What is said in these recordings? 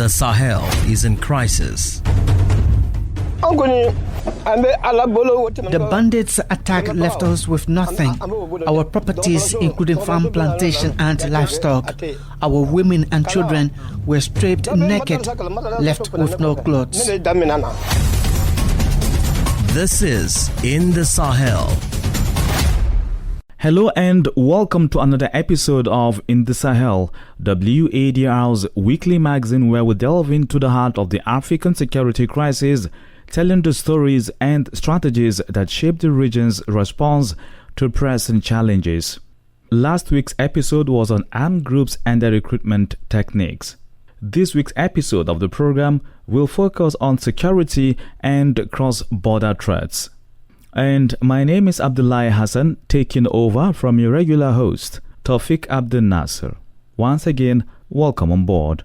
The Sahel is in crisis. The bandits' attack left us with nothing. Our properties, including farm, plantation, and livestock. Our women and children were stripped naked, left with no clothes. This is In the Sahel. Hello and welcome to another episode of In the Sahel, WADR's weekly magazine where we delve into the heart of the African security crisis, telling the stories and strategies that shape the region's response to pressing challenges. Last week's episode was on armed groups and their recruitment techniques. This week's episode of the program will focus on security and cross-border threats. And my name is Abdullahi Hassan, taking over from your regular host, Tawfiq Abdel Nasser. Once again, welcome on board.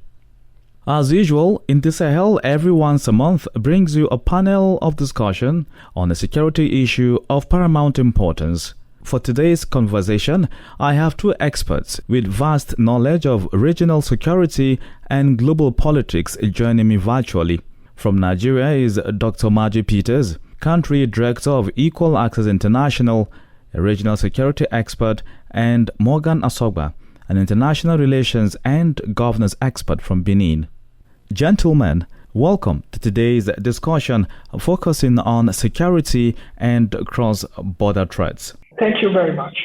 As usual, In the Sahel every once a month brings you a panel of discussion on a security issue of paramount importance. For today's conversation, I have two experts with vast knowledge of regional security and global politics joining me virtually. From Nigeria is Dr. Maji Peters, Country Director of Equal Access International, a regional security expert, and Morgan Assobga, an international relations and governance expert from Benin. Gentlemen, welcome to today's discussion focusing on security and cross-border threats. Thank you very much.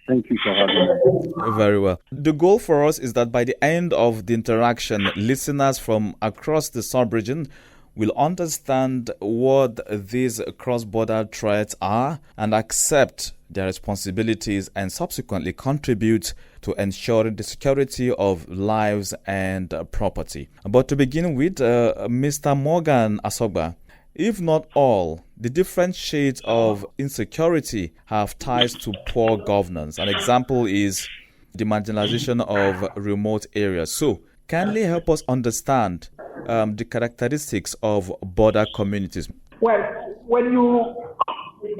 Thank you for having me. Very well. The goal for us is that by the end of the interaction, listeners from across the sub-region will understand what these cross-border threats are and accept their responsibilities and subsequently contribute to ensuring the security of lives and property. But to begin with, Mr. Morgan Assobga, if not all, the different shades of insecurity have ties to poor governance. An example is the marginalization of remote areas. So, kindly help us understand the characteristics of border communities. Well, when you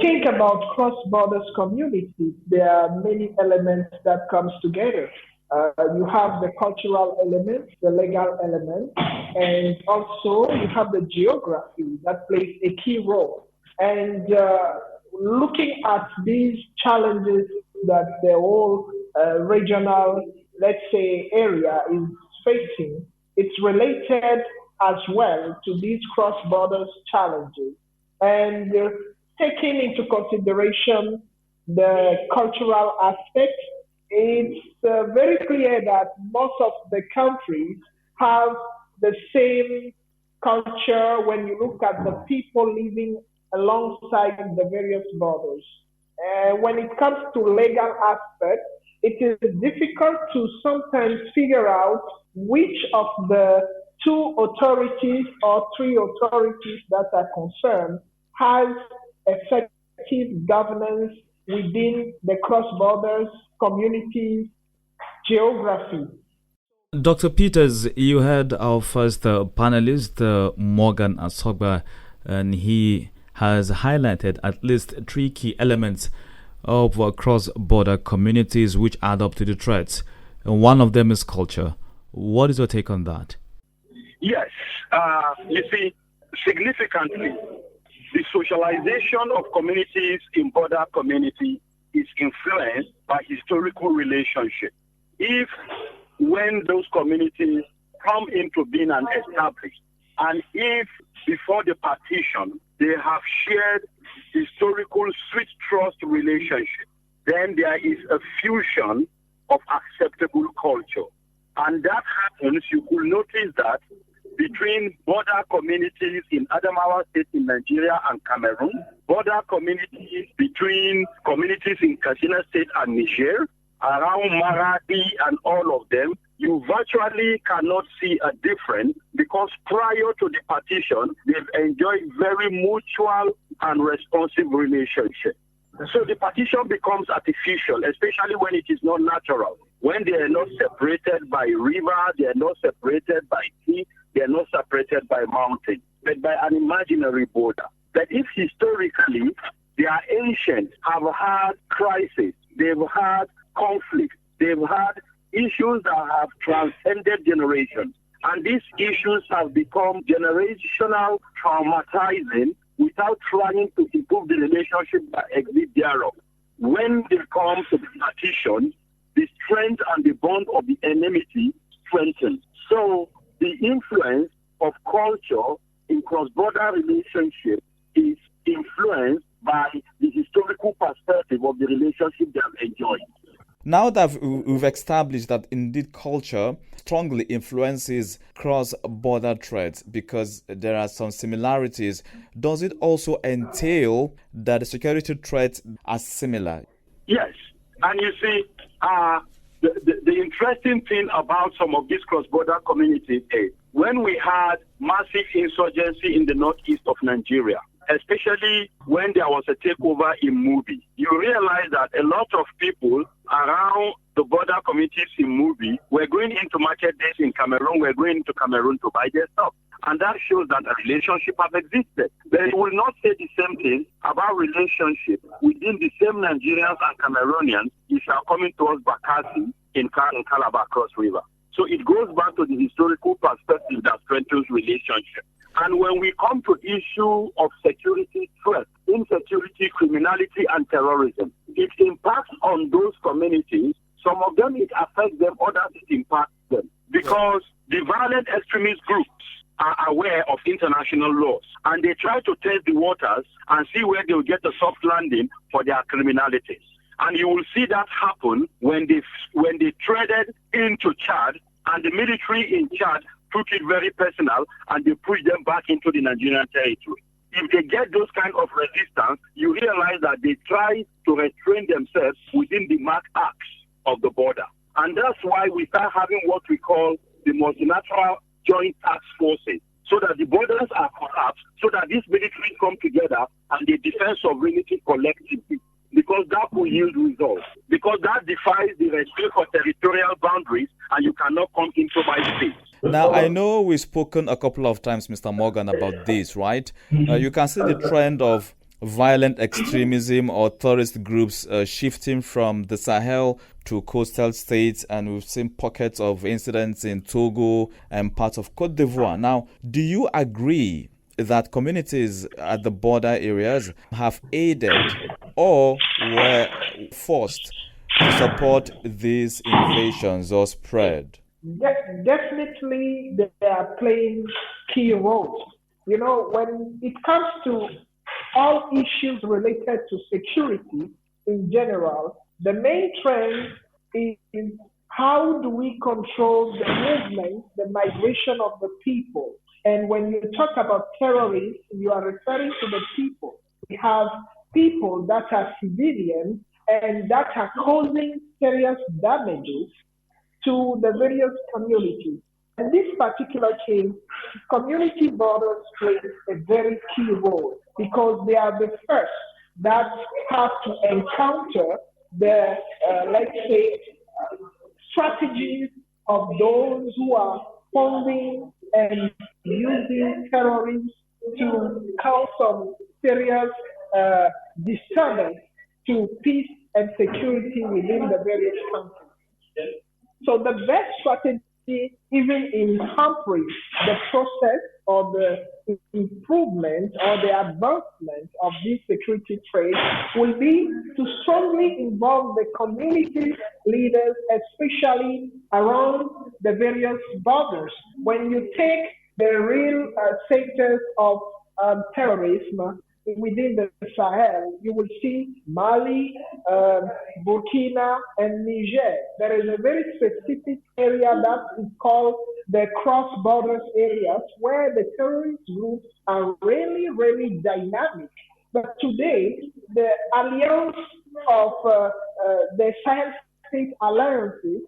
think about cross-border communities, there are many elements that comes together. You have the cultural element, the legal element, and also you have the geography that plays a key role. And looking at these challenges that the whole regional, let's say, area is facing, it's related as well to these cross-border challenges. And taking into consideration the cultural aspect, it's very clear that most of the countries have the same culture when you look at the people living alongside the various borders. When it comes to legal aspect, it is difficult to sometimes figure out which of the two authorities or three authorities that are concerned has effective governance within the cross-borders communities geography. Dr. Peters, you heard our first panelist, Morgan Assobga, and he has highlighted at least three key elements of cross-border communities which add up to the threats. And one of them is culture. What is your take on that? Yes. You see, significantly, the socialization of communities in border community is influenced by historical relationships. If, when those communities come into being and established, and if before the partition, they have shared historical sweet trust relationship, then there is a fusion of acceptable culture. And that happens, you could notice that between border communities in Adamawa State in Nigeria and Cameroon, border communities between communities in Katsina State and Niger, around Maradi and all of them, you virtually cannot see a difference because prior to the partition, they've enjoyed very mutual and responsive relationship. So the partition becomes artificial, especially when it is not natural. When they are not separated by river, they are not separated by sea, they are not separated by mountain, but by an imaginary border. But if historically their ancients have had crisis, they've had conflict, they've had issues that have transcended generations, And these issues have become generational traumatizing without trying to improve the relationship that exists thereof. When they come to the partition, the strength and the bond of the enmity strengthens. So the influence of culture in cross-border relationships is influenced by the historical perspective of the relationship they have enjoyed. Now that we've established that indeed culture strongly influences cross-border threats because there are some similarities, does it also entail that the security threats are similar? Yes. And you see, the interesting thing about some of these cross-border communities is when we had massive insurgency in the northeast of Nigeria, especially when there was a takeover in Mubi, you realize that a lot of people around the border communities in Mubi were going into market days in Cameroon, were going into Cameroon to buy their stuff. And that shows that a relationship has existed. But you will not say the same thing about relationship within the same Nigerians and Cameroonians if you are coming towards Bakassi in Calabar Cross River. So it goes back to the historical perspective that strengthens relationship. And when we come to issue of security threats, insecurity, criminality, and terrorism, it impacts on those communities. Some of them, it affects them, others, it impacts them. Because the violent extremist groups are aware of international laws, and they try to test the waters and see where they will get a soft landing for their criminalities. And you will see that happen when they treaded into Chad, and the military in Chad took it very personal, and they pushed them back into the Nigerian territory. If they get those kind of resistance, you realize that they try to restrain themselves within the marked acts of the border. And that's why we start having what we call the multilateral joint task forces, so that the borders are collapsed, so that these militaries come together and they defend sovereignty collectively. Because that will yield results. Because that defies the respect for territorial boundaries, and you cannot come into my space. Now, I know we've spoken a couple of times, Mr. Morgan, about this, right? You can see the trend of violent extremism or terrorist groups shifting from the Sahel to coastal states, and we've seen pockets of incidents in Togo and parts of Cote d'Ivoire. Now, do you agree that communities at the border areas have aided or were forced to support these invasions or spread? Definitely, they are playing key roles. You know, when it comes to all issues related to security in general, the main trend is how do we control the movement, the migration of the people. And when you talk about terrorists, you are referring to the people. We have people that are civilians and that are causing serious damages to the various communities. In this particular case, community borders play a very key role because they are the first that have to encounter the, let's say, strategies of those who are funding and using terrorists to cause some serious disturbance to peace and security within the various countries. So the best strategy, even in hampering the process or the improvement or the advancement of these security trades, will be to strongly involve the community leaders, especially around the various borders. When you take the real sectors of terrorism within the Sahel, you will see Mali, Burkina, and Niger. There is a very specific area that is called the cross-borders areas where the terrorist groups are really, really dynamic. But today, the alliance of the Sahel state alliances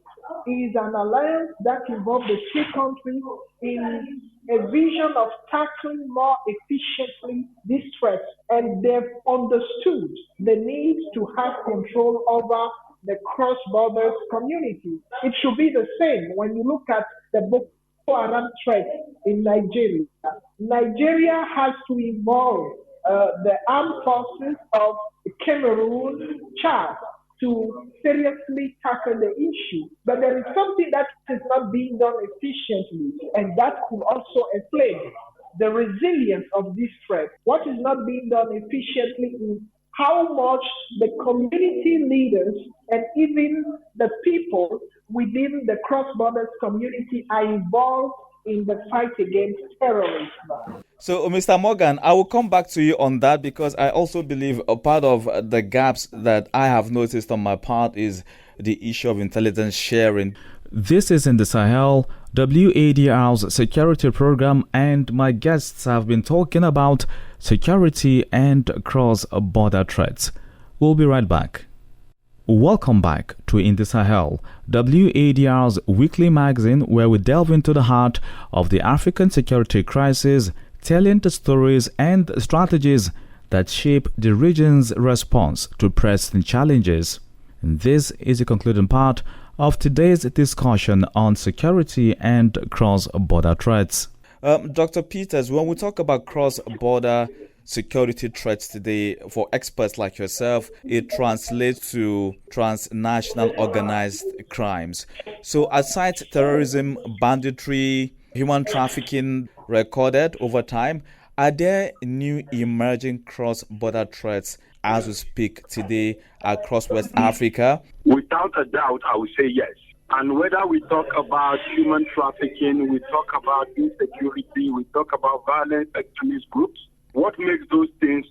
is an alliance that involves the three countries in a vision of tackling more efficiently these threats, and they've understood the need to have control over the cross-borders community. It should be the same when you look at the Boko Haram threat in Nigeria. Nigeria has to involve the armed forces of Cameroon, Chad, to seriously tackle the issue. But there is something that is not not being done efficiently, and that could also inflame the resilience of this threat. What is not being done efficiently is how much the community leaders and even the people within the cross-borders community are involved in the fight against terrorism. So, Mr. Morgan, I will come back to you on that, because I also believe a part of the gaps that I have noticed on my part is the issue of intelligence sharing. This is In the Sahel, WADR's security program, and my guests have been talking about security and cross-border threats. We'll be right back. Welcome back to In the Sahel, WADR's weekly magazine where we delve into the heart of the African security crisis, telling the stories and strategies that shape the region's response to pressing challenges. And this is the concluding part of today's discussion on security and cross-border threats. Dr. Peters, when we talk about cross-border security threats today, for experts like yourself, it translates to transnational organized crimes. So aside terrorism, banditry, human trafficking recorded over time, are there new emerging cross-border threats as we speak today across West Africa? Without a doubt, I would say yes. And whether we talk about human trafficking, we talk about insecurity, we talk about violent extremist groups, what makes those things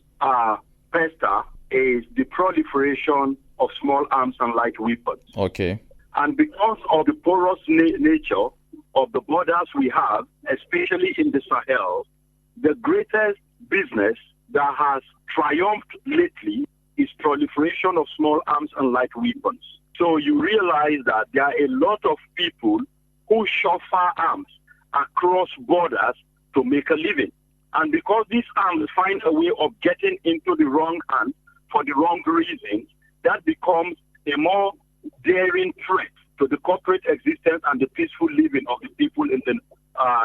pester is the proliferation of small arms and light weapons. Okay. And because of the porous nature of the borders we have, especially in the Sahel, the greatest business that has triumphed lately is proliferation of small arms and light weapons. So you realize that there are a lot of people who chauffeur arms across borders to make a living. And because these arms find a way of getting into the wrong hands for the wrong reasons, that becomes a more daring threat to the corporate existence and the peaceful living of the people in the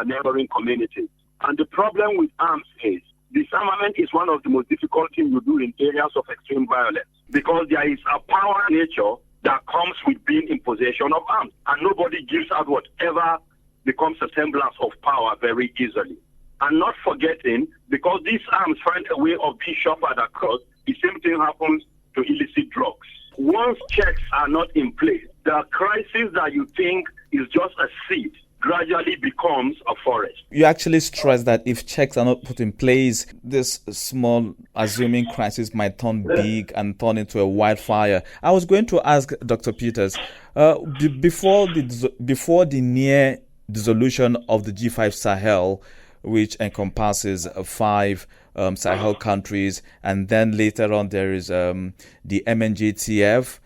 neighboring communities. And the problem with arms is disarmament is one of the most difficult things you do in areas of extreme violence, because there is a power nature that comes with being in possession of arms, and nobody gives out whatever becomes a semblance of power very easily. And not forgetting, because these arms find a way of being shuffled across, the same thing happens to illicit drugs. Once checks are not in place, the crisis that you think is just a seed gradually becomes a forest. You actually stress that if checks are not put in place, this small assuming crisis might turn big and turn into a wildfire. I was going to ask Dr. Peters, before the near dissolution of the G5 Sahel, which encompasses 5 Sahel countries, and then later on there is the MNJTF,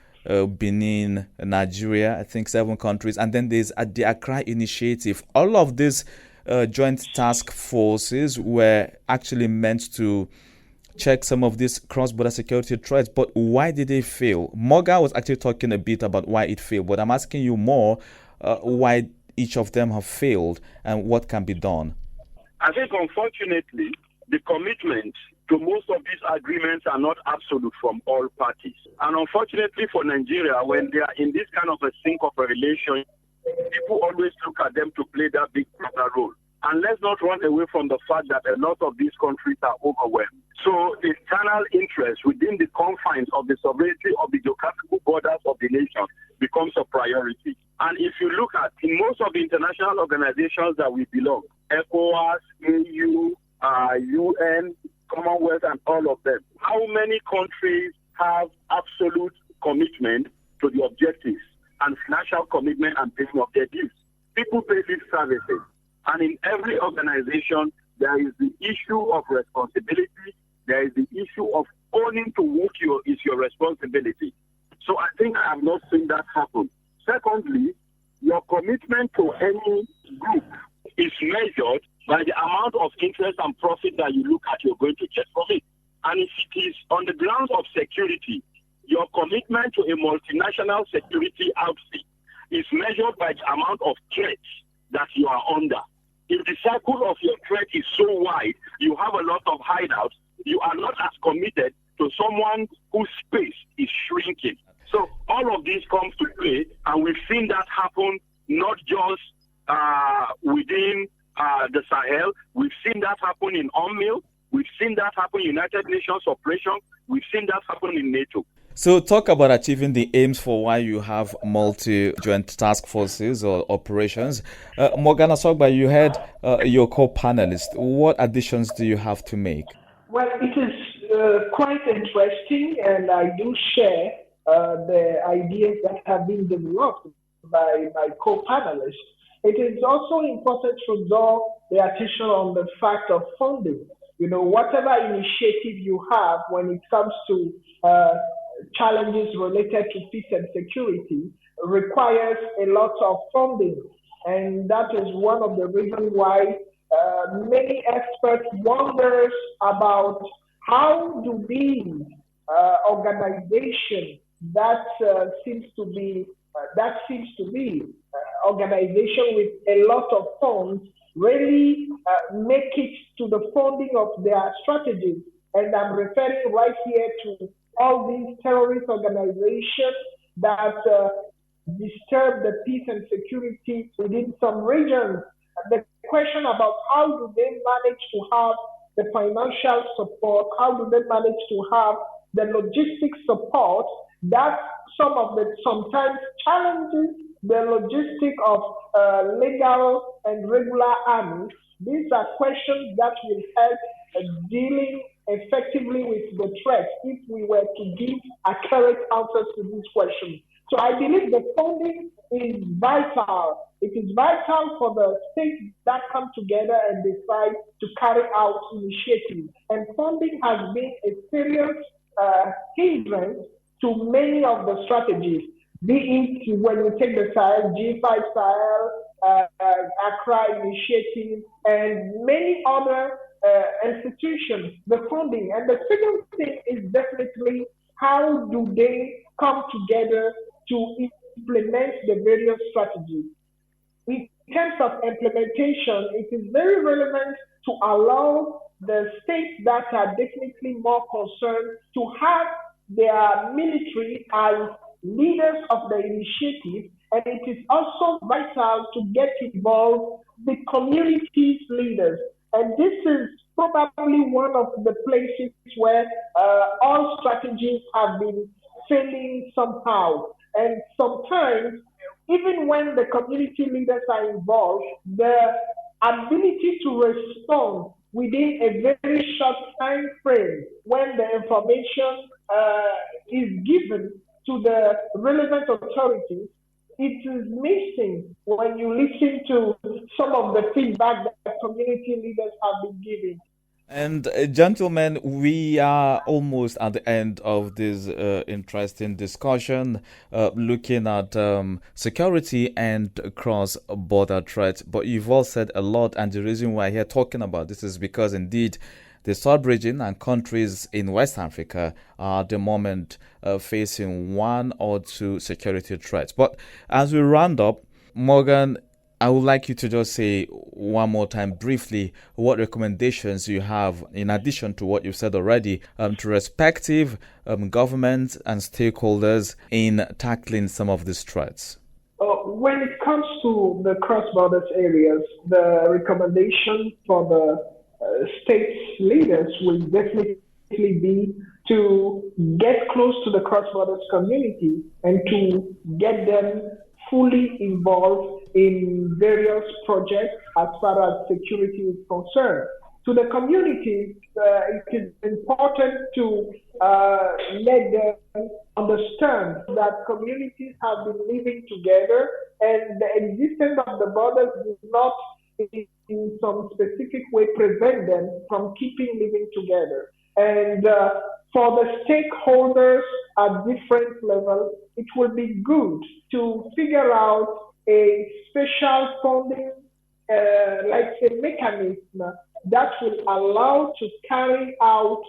Benin, Nigeria, I think 7 countries, and then there's the Accra Initiative. All of these joint task forces were actually meant to check some of these cross-border security threats, but why did they fail? Morgan was actually talking a bit about why it failed, but I'm asking you more why each of them have failed and what can be done. I think, unfortunately, the commitment to most of these agreements are not absolute from all parties. And unfortunately for Nigeria, when they are in this kind of a sync of a relation, people always look at them to play that big brother role. And let's not run away from the fact that a lot of these countries are overwhelmed. So internal interest within the confines of the sovereignty of the geographical borders of the nation becomes a priority. And if you look at in most of the international organizations that we belong, ECOWAS, AU, UN, Commonwealth, and all of them, how many countries have absolute commitment to the objectives and financial commitment and paying of their dues? People pay lip services. And in every organization, there is the issue of responsibility. There is the issue of owning to what is your responsibility. So I think I have not seen that happen. Secondly, your commitment to any group is measured by the amount of interest and profit that you look at you're going to get from it. And if it is on the grounds of security, your commitment to a multinational security outfit is measured by the amount of threats that you are under. If the circle of your threat is so wide, you have a lot of hideouts, you are not as committed to someone whose space is shrinking. So all of this comes to play, and we've seen that happen not just within the Sahel. We've seen that happen in UNMIL. We've seen that happen in United Nations operation. We've seen that happen in NATO. So talk about achieving the aims for why you have multi-joint task forces or operations. Morgan Assobga, you had your co-panelist. What additions do you have to make? Well, it is quite interesting, and I do share the ideas that have been developed by my co-panelists. It is also important to draw the attention on the fact of funding. Whatever initiative you have when it comes to challenges related to peace and security requires a lot of funding. And that is one of the reasons why many experts wonder about how do these organizations that seems to be organization with a lot of funds really make it to the funding of their strategies. And I'm referring right here to all these terrorist organizations that disturb the peace and security within some regions. The question about how do they manage to have the financial support, how do they manage to have the logistic support that sometimes challenges the logistic of legal and regular armies. These are questions that will help dealing effectively with the threat if we were to give accurate answers to these questions. So I believe the funding is vital. It is vital for the states that come together and decide to carry out initiatives. And funding has been a serious hindrance to many of the strategies. Be it when you take the Sahel, G5 Sahel, Accra Initiative, and many other institutions, the funding. And the second thing is definitely how do they come together to implement the various strategies. In terms of implementation, it is very relevant to allow the states that are definitely more concerned to have their military as leaders of the initiative, and it is also vital to get involved the community's leaders. And this is probably one of the places where all strategies have been failing somehow. And sometimes, even when the community leaders are involved, the ability to respond within a very short time frame when the information is given to the relevant authorities, it is missing when you listen to some of the feedback that community leaders have been giving. And gentlemen, we are almost at the end of this interesting discussion, looking at security and cross-border threats. But you've all said a lot, and the reason why we're here talking about this is because indeed the sub-region and countries in West Africa are at the moment facing one or two security threats. But as we round up, Morgan, I would like you to just say one more time briefly what recommendations you have, in addition to what you've said already, to respective governments and stakeholders in tackling some of these threats. When it comes to the cross-border areas, the recommendation for the state leaders will definitely be to get close to the cross-border community and to get them fully involved in various projects as far as security is concerned. To the communities, it is important to let them understand that communities have been living together and the existence of the borders does not in some specific way prevent them from keeping living together. And for the stakeholders at different levels, it will be good to figure out a special funding, like a mechanism that will allow to carry out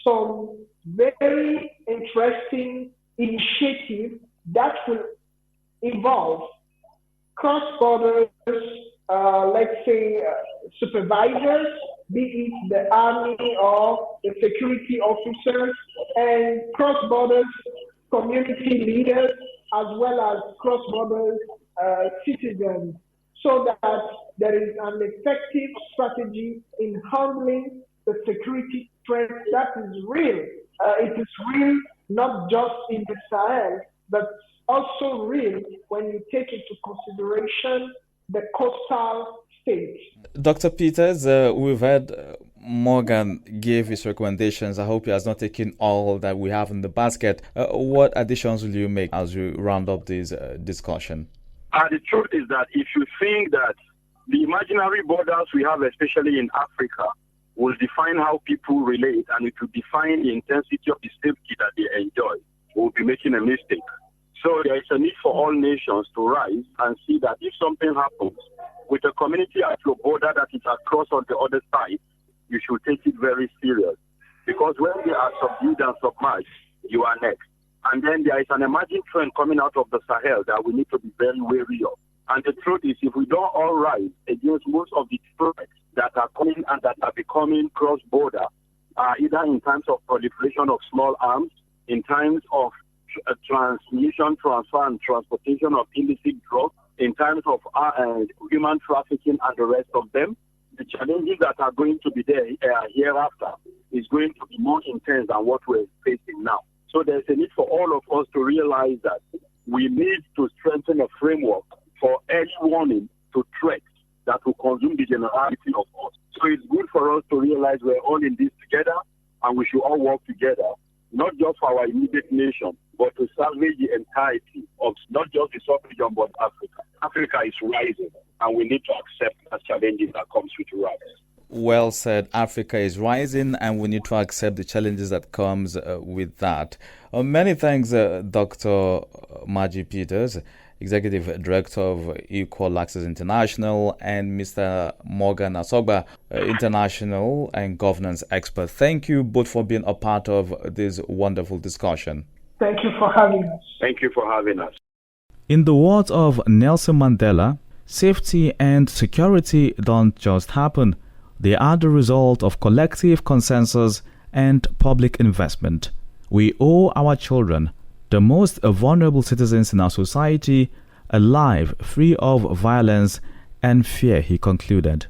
some very interesting initiatives that will involve cross-borders, let's say supervisors, be it the army or the security officers, and cross-borders community leaders, as well as cross-borders citizens so that there is an effective strategy in handling the security threat that is real. It is real not just in the Sahel, but also real when you take into consideration the coastal states. Dr. Peters, we've had Morgan give his recommendations. I hope he has not taken all that we have in the basket. What additions will you make as you round up this discussion? The truth is that if you think that the imaginary borders we have, especially in Africa, will define how people relate and it will define the intensity of the safety that they enjoy, we'll be making a mistake. So there is a need for all nations to rise and see that if something happens with a community at your border that is across on the other side, you should take it very serious. Because when they are subdued and submerged, you are next. And then there is an emerging trend coming out of the Sahel that we need to be very wary of. And the truth is, if we don't all rise against most of the threats that are coming and that are becoming cross-border, either in terms of proliferation of small arms, in terms of transmission, transfer, and transportation of illicit drugs, in terms of human trafficking and the rest of them, the challenges that are going to be there hereafter is going to be more intense than what we're facing now. So there's a need for all of us to realize that we need to strengthen a framework for early warning to threats that will consume the generality of us. So it's good for us to realize we're all in this together and we should all work together, not just for our immediate nation, but to salvage the entirety of not just the sub-region, but Africa. Africa is rising, and we need to accept the challenges that comes with rise. Well said. Africa is rising, and we need to accept the challenges that comes with that. Many thanks, Dr. Maji Peters, Executive Director of Equal Access International, and Mr. Morgan Assobga, International and Governance Expert. Thank you both for being a part of this wonderful discussion. Thank you for having us. Thank you for having us. In the words of Nelson Mandela, safety and security don't just happen. They are the result of collective consensus and public investment. We owe our children, the most vulnerable citizens in our society, a life free of violence and fear, he concluded.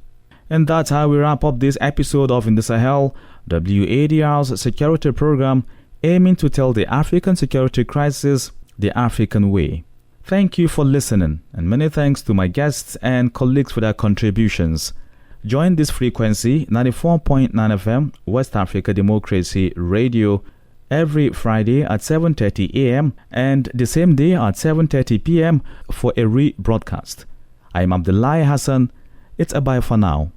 And that's how we wrap up this episode of In the Sahel, WADR's security program, aiming to tell the African security crisis the African way. Thank you for listening, and many thanks to my guests and colleagues for their contributions. Join this frequency, 94.9 FM, West Africa Democracy Radio, every Friday at 7:30 a.m. and the same day at 7:30 p.m. for a rebroadcast. I'm Abdullahi Hassan. It's a bye for now.